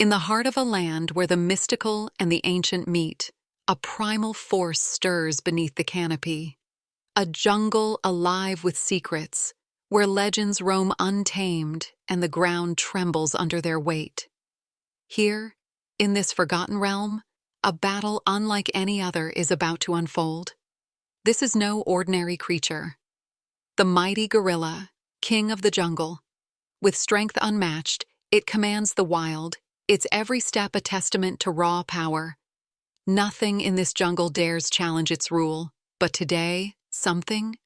In the heart of a land where the mystical and the ancient meet, a primal force stirs beneath the canopy. A jungle alive with secrets, where legends roam untamed and the ground trembles under their weight. Here, in this forgotten realm, a battle unlike any other is about to unfold. This is no ordinary creature. The mighty gorilla, king of the jungle. With strength unmatched, it commands the wild, its every step a testament to raw power. Nothing in this jungle dares challenge its rule, but today, something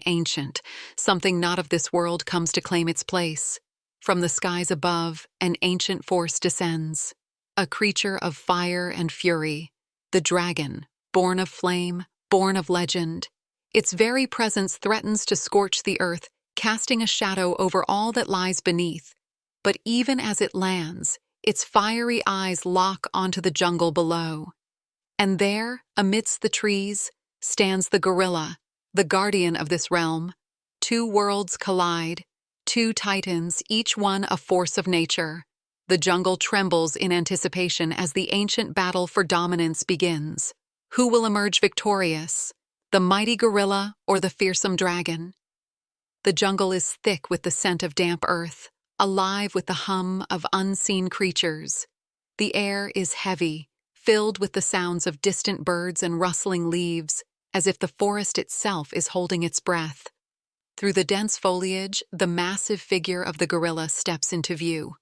ancient, something not of this world comes to claim its place. From the skies above, an ancient force descends, a creature of fire and fury, the dragon, born of flame, born of legend. Its very presence threatens to scorch the earth, casting a shadow over all that lies beneath. But even as it lands, its fiery eyes lock onto the jungle below. And there, amidst the trees, stands the gorilla, the guardian of this realm. Two worlds collide, two titans, each one a force of nature. The jungle trembles in anticipation as the ancient battle for dominance begins. Who will emerge victorious? The mighty gorilla or the fearsome dragon? The jungle is thick with the scent of damp earth, alive with the hum of unseen creatures. The air is heavy, filled with the sounds of distant birds and rustling leaves, as if the forest itself is holding its breath. Through the dense foliage, the massive figure of the gorilla steps into view.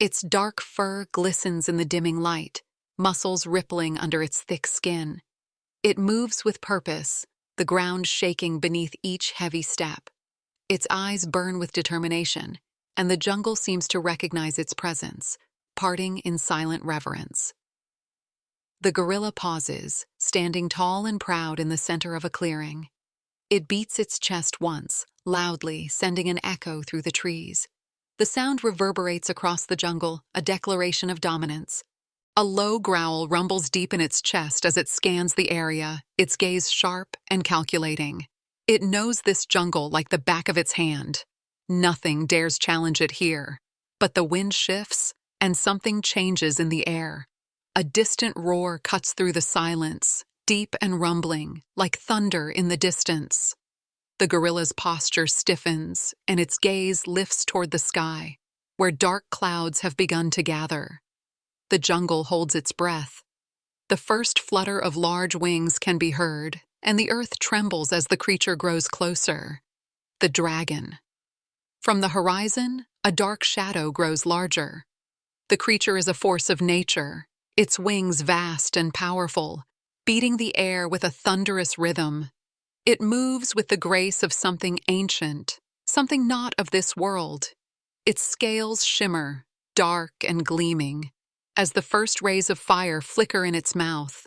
Its dark fur glistens in the dimming light, muscles rippling under its thick skin. It moves with purpose, the ground shaking beneath each heavy step. Its eyes burn with determination, and the jungle seems to recognize its presence, parting in silent reverence. The gorilla pauses, standing tall and proud in the center of a clearing. It beats its chest once, loudly, sending an echo through the trees. The sound reverberates across the jungle, a declaration of dominance. A low growl rumbles deep in its chest as it scans the area, its gaze sharp and calculating. It knows this jungle like the back of its hand. Nothing dares challenge it here. But the wind shifts, and something changes in the air. A distant roar cuts through the silence, deep and rumbling, like thunder in the distance. The gorilla's posture stiffens, and its gaze lifts toward the sky, where dark clouds have begun to gather. The jungle holds its breath. The first flutter of large wings can be heard, and the earth trembles as the creature grows closer. The dragon. From the horizon, a dark shadow grows larger. The creature is a force of nature, its wings vast and powerful, beating the air with a thunderous rhythm. It moves with the grace of something ancient, something not of this world. Its scales shimmer, dark and gleaming, as the first rays of fire flicker in its mouth.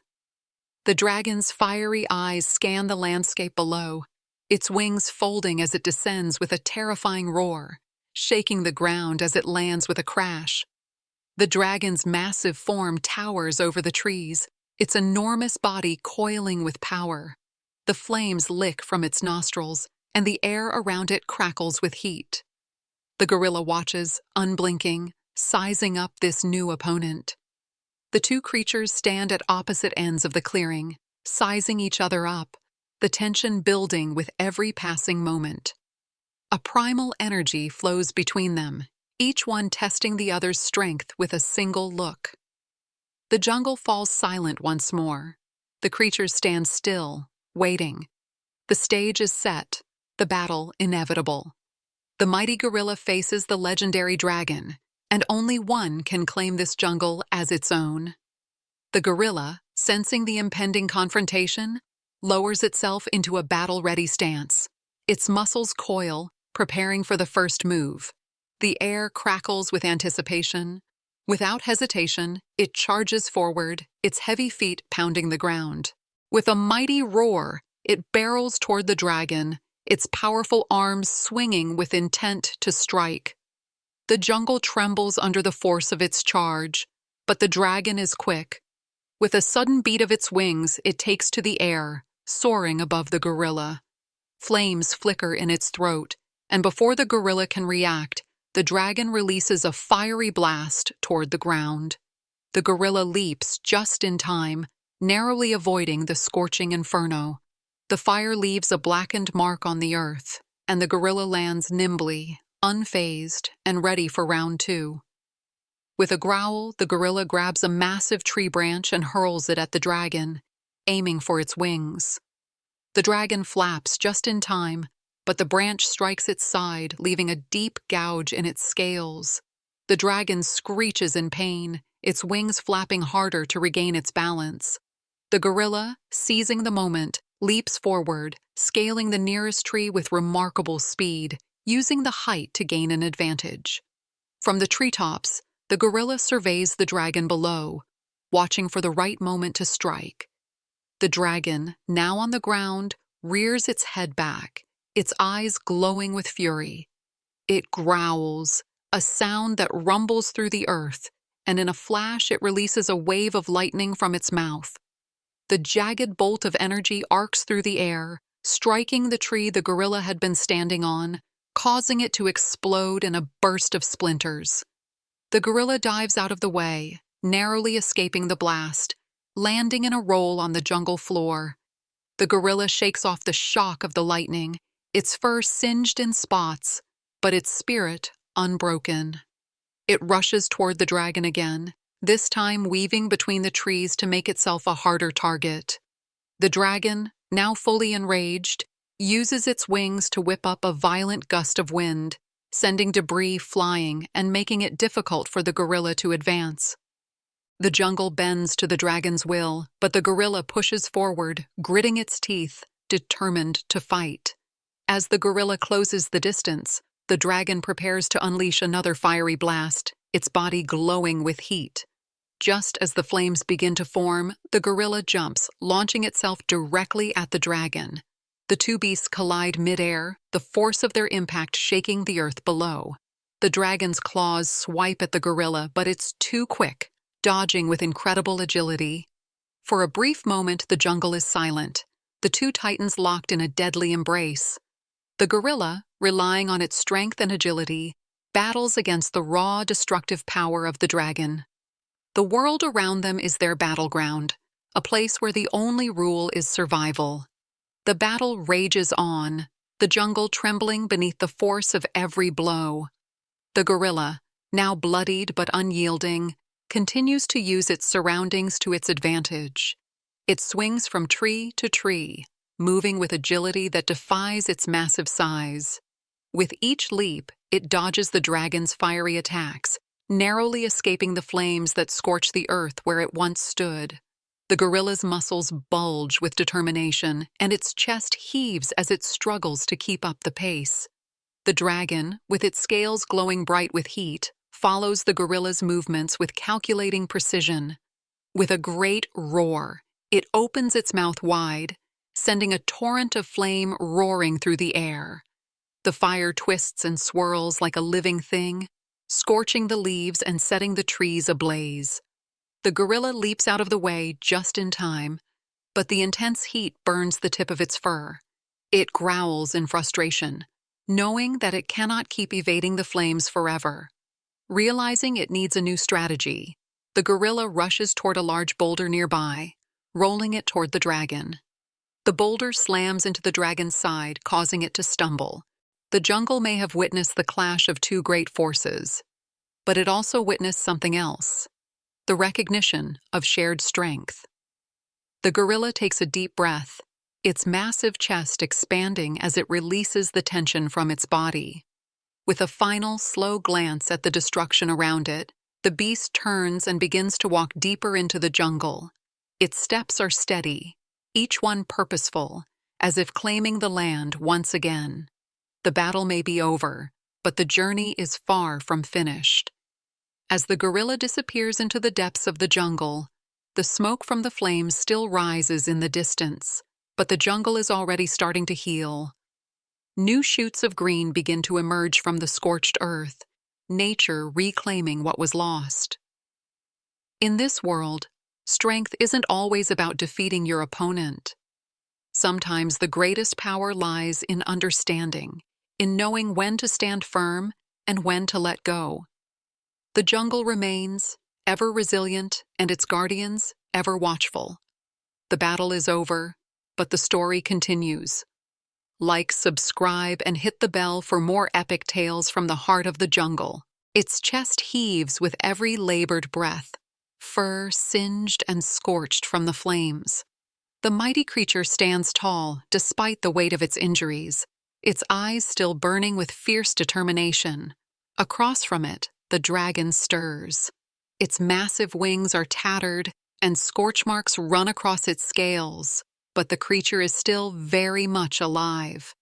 The dragon's fiery eyes scan the landscape below, its wings folding as it descends with a terrifying roar, shaking the ground as it lands with a crash. The dragon's massive form towers over the trees, its enormous body coiling with power. The flames lick from its nostrils, and the air around it crackles with heat. The gorilla watches, unblinking, sizing up this new opponent. The two creatures stand at opposite ends of the clearing, sizing each other up, the tension building with every passing moment. A primal energy flows between them, each one testing the other's strength with a single look. The jungle falls silent once more. The creatures stand still, waiting. The stage is set, the battle inevitable. The mighty gorilla faces the legendary dragon, and only one can claim this jungle as its own. The gorilla, sensing the impending confrontation, lowers itself into a battle-ready stance. Its muscles coil, preparing for the first move. The air crackles with anticipation. Without hesitation, it charges forward, its heavy feet pounding the ground. With a mighty roar, it barrels toward the dragon, its powerful arms swinging with intent to strike. The jungle trembles under the force of its charge, but the dragon is quick. With a sudden beat of its wings, it takes to the air, soaring above the gorilla. Flames flicker in its throat, and before the gorilla can react, the dragon releases a fiery blast toward the ground. The gorilla leaps just in time, narrowly avoiding the scorching inferno. The fire leaves a blackened mark on the earth, and the gorilla lands nimbly, unfazed, and ready for round two. With a growl, the gorilla grabs a massive tree branch and hurls it at the dragon, aiming for its wings. The dragon flaps just in time, but the branch strikes its side, leaving a deep gouge in its scales. The dragon screeches in pain, its wings flapping harder to regain its balance. The gorilla, seizing the moment, leaps forward, scaling the nearest tree with remarkable speed, using the height to gain an advantage. From the treetops, the gorilla surveys the dragon below, watching for the right moment to strike. The dragon, now on the ground, rears its head back, its eyes glowing with fury. It growls, a sound that rumbles through the earth, and in a flash it releases a wave of lightning from its mouth. The jagged bolt of energy arcs through the air, striking the tree the gorilla had been standing on, causing it to explode in a burst of splinters. The gorilla dives out of the way, narrowly escaping the blast, landing in a roll on the jungle floor. The gorilla shakes off the shock of the lightning, its fur singed in spots, but its spirit unbroken. It rushes toward the dragon again, this time weaving between the trees to make itself a harder target. The dragon, now fully enraged, uses its wings to whip up a violent gust of wind, sending debris flying and making it difficult for the gorilla to advance. The jungle bends to the dragon's will, but the gorilla pushes forward, gritting its teeth, determined to fight. As the gorilla closes the distance, the dragon prepares to unleash another fiery blast, its body glowing with heat. Just as the flames begin to form, the gorilla jumps, launching itself directly at the dragon. The two beasts collide midair, the force of their impact shaking the earth below. The dragon's claws swipe at the gorilla, but it's too quick, dodging with incredible agility. For a brief moment, the jungle is silent, the two titans locked in a deadly embrace. The gorilla, relying on its strength and agility, battles against the raw, destructive power of the dragon. The world around them is their battleground, a place where the only rule is survival. The battle rages on, the jungle trembling beneath the force of every blow. The gorilla, now bloodied but unyielding, continues to use its surroundings to its advantage. It swings from tree to tree, moving with agility that defies its massive size. With each leap, it dodges the dragon's fiery attacks, narrowly escaping the flames that scorch the earth where it once stood. The gorilla's muscles bulge with determination, and its chest heaves as it struggles to keep up the pace. The dragon, with its scales glowing bright with heat, follows the gorilla's movements with calculating precision. With a great roar, it opens its mouth wide, sending a torrent of flame roaring through the air. The fire twists and swirls like a living thing, scorching the leaves and setting the trees ablaze. The gorilla leaps out of the way just in time, but the intense heat burns the tip of its fur. It growls in frustration, knowing that it cannot keep evading the flames forever. Realizing it needs a new strategy, the gorilla rushes toward a large boulder nearby, rolling it toward the dragon. The boulder slams into the dragon's side, causing it to stumble. The jungle may have witnessed the clash of two great forces, but it also witnessed something else: the recognition of shared strength. The gorilla takes a deep breath, its massive chest expanding as it releases the tension from its body. With a final, slow glance at the destruction around it, the beast turns and begins to walk deeper into the jungle. Its steps are steady, each one purposeful, as if claiming the land once again. The battle may be over, but the journey is far from finished. As the gorilla disappears into the depths of the jungle, the smoke from the flames still rises in the distance, but the jungle is already starting to heal. New shoots of green begin to emerge from the scorched earth, nature reclaiming what was lost. In this world, strength isn't always about defeating your opponent. Sometimes the greatest power lies in understanding, in knowing when to stand firm and when to let go. The jungle remains, ever resilient, and its guardians, ever watchful. The battle is over, but the story continues. Like, subscribe, and hit the bell for more epic tales from the heart of the jungle. Its chest heaves with every labored breath, fur singed and scorched from the flames. The mighty creature stands tall, despite the weight of its injuries, its eyes still burning with fierce determination. Across from it, the dragon stirs. Its massive wings are tattered, and scorch marks run across its scales, but the creature is still very much alive.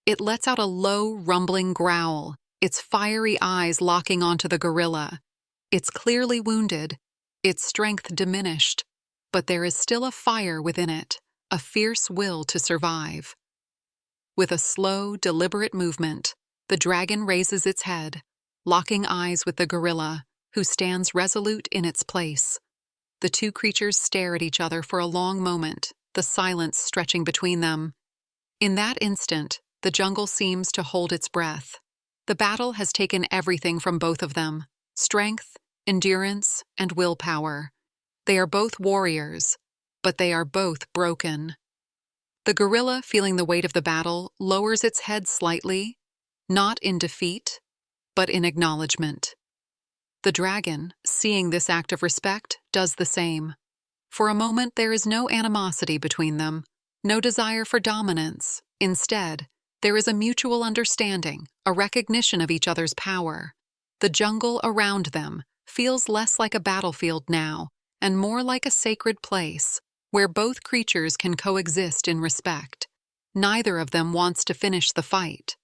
It lets out a low, rumbling growl, its fiery eyes locking onto the gorilla. It's clearly wounded, its strength diminished, but there is still a fire within it, a fierce will to survive. With a slow, deliberate movement, the dragon raises its head, locking eyes with the gorilla, who stands resolute in its place. The two creatures stare at each other for a long moment, the silence stretching between them. In that instant, the jungle seems to hold its breath. The battle has taken everything from both of them: strength, endurance, and willpower. They are both warriors, but they are both broken. The gorilla, feeling the weight of the battle, lowers its head slightly, not in defeat, but in acknowledgement. The dragon, seeing this act of respect, does the same. For a moment, there is no animosity between them, no desire for dominance. Instead, there is a mutual understanding, a recognition of each other's power. The jungle around them feels less like a battlefield now, and more like a sacred place, where both creatures can coexist in respect. Neither of them wants to finish the fight.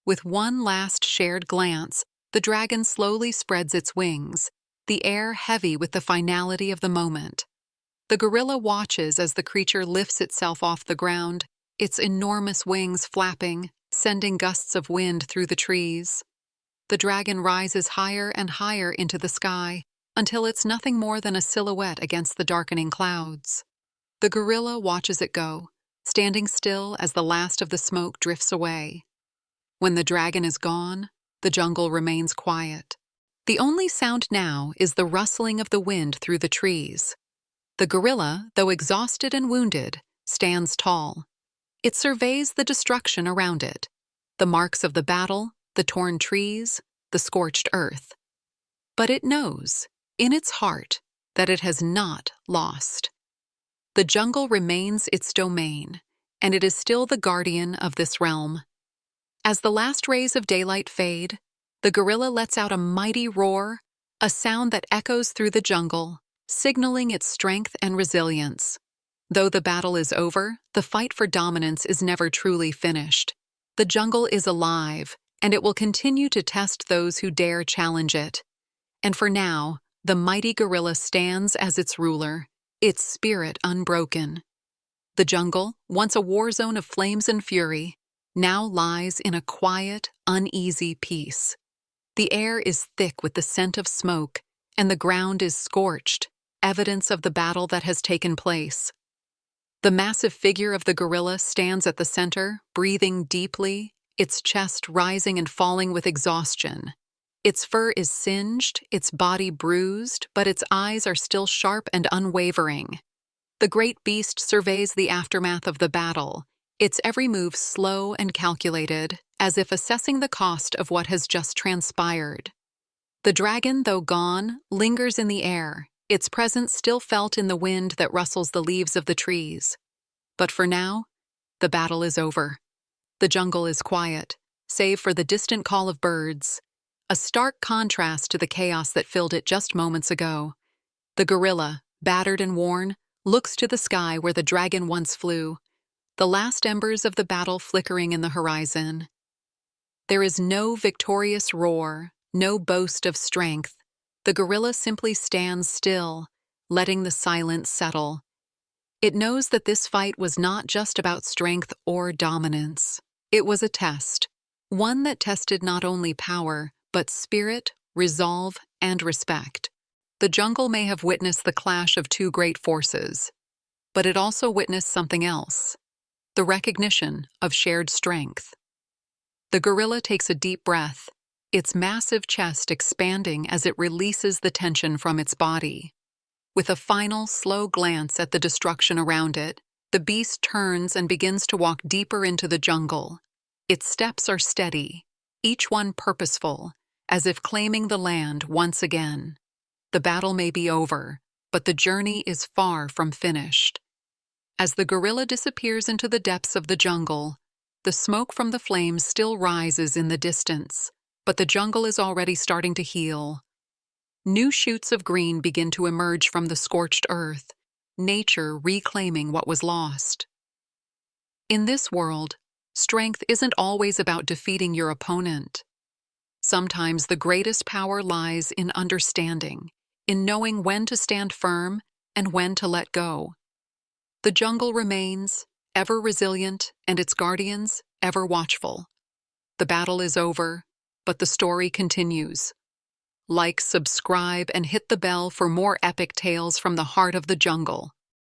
With one last shared glance, the dragon slowly spreads its wings, the air heavy with the finality of the moment. The gorilla watches as the creature lifts itself off the ground, its enormous wings flapping, sending gusts of wind through the trees. The dragon rises higher and higher into the sky, until it's nothing more than a silhouette against the darkening clouds. The gorilla watches it go, standing still as the last of the smoke drifts away. When the dragon is gone, the jungle remains quiet. The only sound now is the rustling of the wind through the trees. The gorilla, though exhausted and wounded, stands tall. It surveys the destruction around it, the marks of the battle, the torn trees, the scorched earth. But it knows, in its heart, that it has not lost. The jungle remains its domain, and it is still the guardian of this realm. As the last rays of daylight fade, the gorilla lets out a mighty roar, a sound that echoes through the jungle, signaling its strength and resilience. Though the battle is over, the fight for dominance is never truly finished. The jungle is alive, and it will continue to test those who dare challenge it. And for now, the mighty gorilla stands as its ruler, its spirit unbroken. The jungle, once a war zone of flames and fury, now lies in a quiet, uneasy peace. The air is thick with the scent of smoke, and the ground is scorched, evidence of the battle that has taken place. The massive figure of the gorilla stands at the center, breathing deeply, its chest rising and falling with exhaustion. Its fur is singed, its body bruised, but its eyes are still sharp and unwavering. The great beast surveys the aftermath of the battle, its every move slow and calculated, as if assessing the cost of what has just transpired. The dragon, though gone, lingers in the air, its presence still felt in the wind that rustles the leaves of the trees. But for now, the battle is over. The jungle is quiet, save for the distant call of birds, a stark contrast to the chaos that filled it just moments ago. The gorilla, battered and worn, looks to the sky where the dragon once flew, the last embers of the battle flickering in the horizon. There is no victorious roar, no boast of strength. The gorilla simply stands still, letting the silence settle. It knows that this fight was not just about strength or dominance. It was a test, one that tested not only power, but spirit, resolve, and respect. The jungle may have witnessed the clash of two great forces, but it also witnessed something else: the recognition of shared strength. The gorilla takes a deep breath, its massive chest expanding as it releases the tension from its body. With a final, slow glance at the destruction around it, the beast turns and begins to walk deeper into the jungle. Its steps are steady, each one purposeful, as if claiming the land once again. The battle may be over, but the journey is far from finished. As the gorilla disappears into the depths of the jungle, the smoke from the flames still rises in the distance, but the jungle is already starting to heal. New shoots of green begin to emerge from the scorched earth, nature reclaiming what was lost. In this world, strength isn't always about defeating your opponent. Sometimes the greatest power lies in understanding, in knowing when to stand firm and when to let go. The jungle remains, ever resilient, and its guardians, ever watchful. The battle is over, but the story continues. Like, subscribe, and hit the bell for more epic tales from the heart of the jungle.